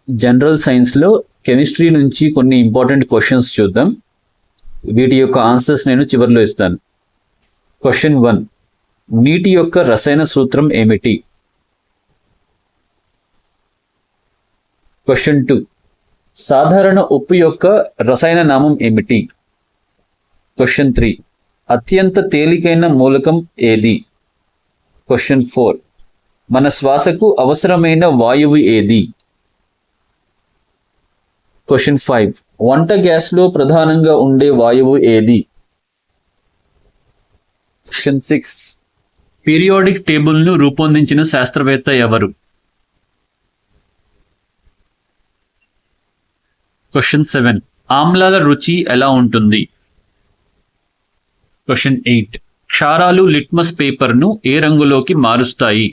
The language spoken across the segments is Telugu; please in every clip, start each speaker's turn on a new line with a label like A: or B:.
A: జనరల్ సైన్స్లో కెమిస్ట్రీ నుంచి కొన్ని ఇంపార్టెంట్ క్వశ్చన్స్ చూద్దాం. వీటి యొక్క ఆన్సర్స్ నేను చివరిలో ఇస్తాను. క్వశ్చన్ 1, నీటి యొక్క రసాయన సూత్రం ఏమిటి? క్వశ్చన్ 2, సాధారణ ఉప్పు యొక్క రసాయన నామం ఏమిటి? క్వశ్చన్ 3, అత్యంత తేలికైన మూలకం ఏది? క్వశ్చన్ 4, మన శ్వాసకు అవసరమైన వాయువు ఏది? క్వశ్చన్ 5, వంట గ్యాస్లో ప్రధానంగా ఉండే వాయువు ఏది? క్వశ్చన్ 6, పీరియాడిక్ టేబుల్ను రూపొందించిన శాస్త్రవేత్త ఎవరు? క్వశ్చన్ 7, ఆమ్లాల రుచి ఎలా ఉంటుంది? క్వశ్చన్ 8, క్షారాలు లిట్మస్ పేపర్ను ఏ రంగులోకి మారుస్తాయి?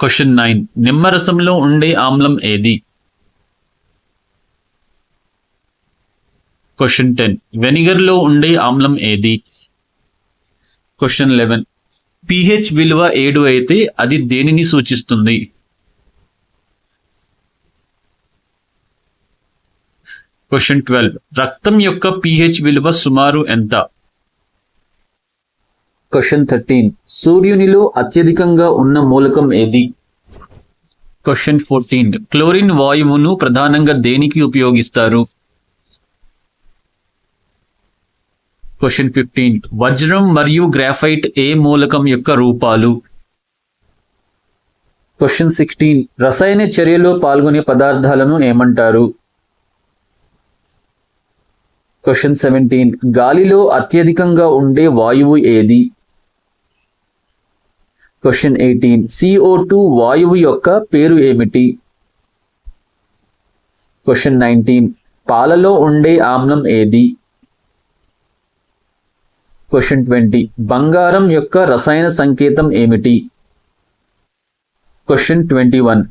A: క్వశ్చన్ 9, నిమ్మరసంలో ఉండే ఆమ్లం ఏది? క్వశ్చన్ 10, వెనిగర్లో ఉండే ఆమ్లం ఏది? క్వశ్చన్ 11, pH విలువ 7 అయితే అది దేనిని సూచిస్తుంది? క్వశ్చన్ 12, రక్తం యొక్క pH విలువ సుమారు ఎంత? క్వశ్చన్ 13, సూర్యునిలో అత్యధికంగా ఉన్న మూలకం ఏది? క్వశ్చన్ 14, క్లోరిన్ వాయువును ప్రధానంగా దేనికి ఉపయోగిస్తారు? క్వశ్చన్ 15, వజ్రం మరియు గ్రాఫైట్ ఏ మూలకం యొక్క రూపాలు? క్వశ్చన్ 16, రసాయన చర్యలో పాల్గొనే పదార్థాలను ఏమంటారు? క్వశ్చన్ 17, గాలిలో అత్యధికంగా ఉండే వాయువు ఏది? క్వశ్చన్ 18, CO2 వాయువు యొక్క పేరు ఏమిటి? క్వశ్చన్ 19, పాలలో ఉండే ఆమ్లం ఏది? క్వశ్చన్ 20, బంగారం యొక్క రసాయన సంకేతం ఏమిటి? క్వశ్చన్ 21,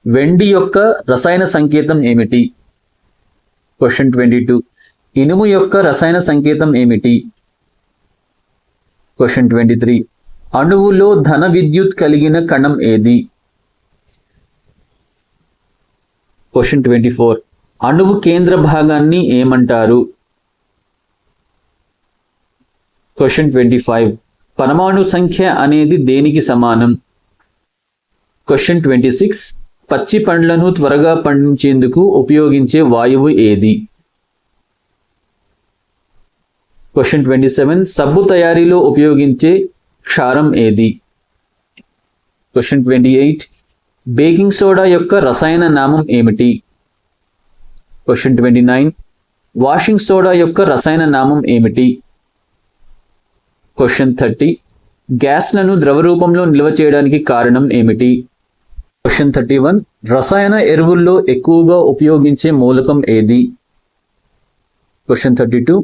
A: వెండి యొక్క రసాయన సంకేతం ఏమిటి? క్వశ్చన్ 22, ఇనుము యొక్క రసాయన సంకేతం ఏమిటి? క్వశ్చన్ 23, అణువులో ధన విద్యుత్ కలిగిన కణం ఏది? క్వశ్చన్ 24, అణువు కేంద్ర భాగాన్ని ఏమంటారు? క్వశ్చన్ 25, పరమాణు సంఖ్య అనేది దేనికి సమానం? క్వశ్చన్ 26, పచ్చి పండ్లను త్వరగా పండించేందుకు ఉపయోగించే వాయువు ఏది? క్వశ్చన్ 27, సబ్బు తయారీలో ఉపయోగించే క్షారం ఏది? క్వశ్చన్ 28, బేకింగ్ సోడా యొక్క రసాయన నామం ఏమిటి? క్వశ్చన్ 29, వాషింగ్ సోడా యొక్క రసాయన నామం ఏమిటి? క్వశ్చన్ 30, గ్యాస్లను ద్రవ రూపంలో నిల్వ చేయడానికి కారణం ఏమిటి? క్వశ్చన్ 31, రసాయన ఎరువుల్లో ఎక్కువగా ఉపయోగించే మూలకం ఏది? క్వశ్చన్ 32,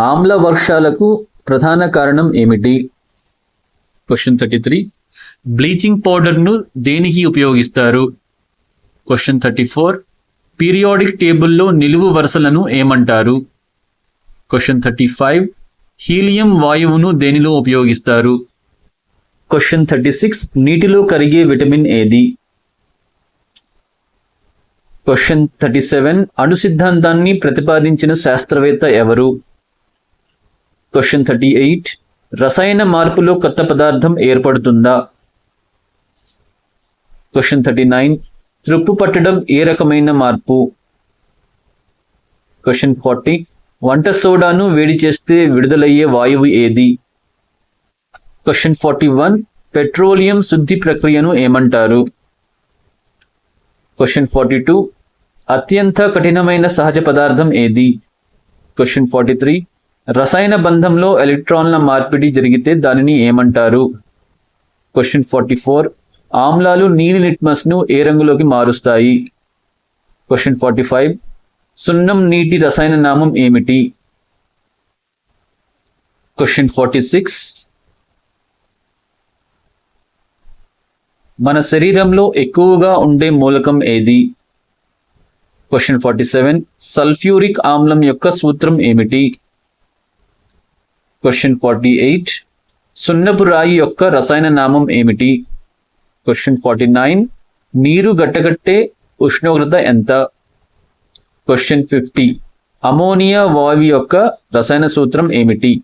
A: ఆమ్ల వర్షాలకు ప్రధాన కారణం ఏమిటి? క్వశ్చన్ 33, బ్లీచింగ్ పౌడర్ను దేనికి ఉపయోగిస్తారు? క్వశ్చన్ 34, పీరియాడిక్ టేబుల్లో నిలువు వరుసలను ఏమంటారు? క్వశ్చన్ 35, హీలియం వాయువును దేనిలో ఉపయోగిస్తారు? క్వశ్చన్ 36, నీటిలో కరిగే విటమిన్ ఏది? క్వశ్చన్ 37, అణు సిద్ధాంతాన్ని ప్రతిపాదించిన శాస్త్రవేత్త ఎవరు? క్వశ్చన్ 38, రసాయన మార్పులో కొత్త పదార్థం ఏర్పడుతుందా? క్వశ్చన్ 39, త్రుప్పు పట్టడం ఏ రకమైన మార్పు? క్వశ్చన్ 40, వంట సోడాను వేడి చేస్తే విడుదలయ్యే వాయువు ఏది? క్వశ్చన్ 41, పెట్రోలియం శుద్ధి ప్రక్రియను ఏమంటారు? క్వశ్చన్ 42, అత్యంత కఠినమైన సహజ పదార్థం ఏది? క్వశ్చన్ 43, రసాయన బంధంలో ఎలక్ట్రాన్ల మార్పిడి జరిగితే దానిని ఏమంటారు? క్వశ్చన్ 44, ఆమ్లాలు నీలి లిట్మస్ను ఏ రంగులోకి మారుస్తాయి? క్వశ్చన్ 45, సున్నం నీటి రసాయన నామం ఏమిటి? క్వశ్చన్ 46, మన శరీరంలో ఎక్కువగా ఉండే మూలకం ఏది? క్వశ్చన్ 47, సల్ఫ్యూరిక్ ఆమ్లం యొక్క సూత్రం ఏమిటి? క్వశ్చన్ 48, సున్నపు రాయి యొక్క రసాయన నామం ఏమిటి? క్వశ్చన్ 49, నీరు గట్టగట్టే ఉష్ణోగ్రత ఎంత? క్వశ్చన్ 50. అమోనియా వాయువు యొక్క రసాయన సూత్రం ఏమిటి?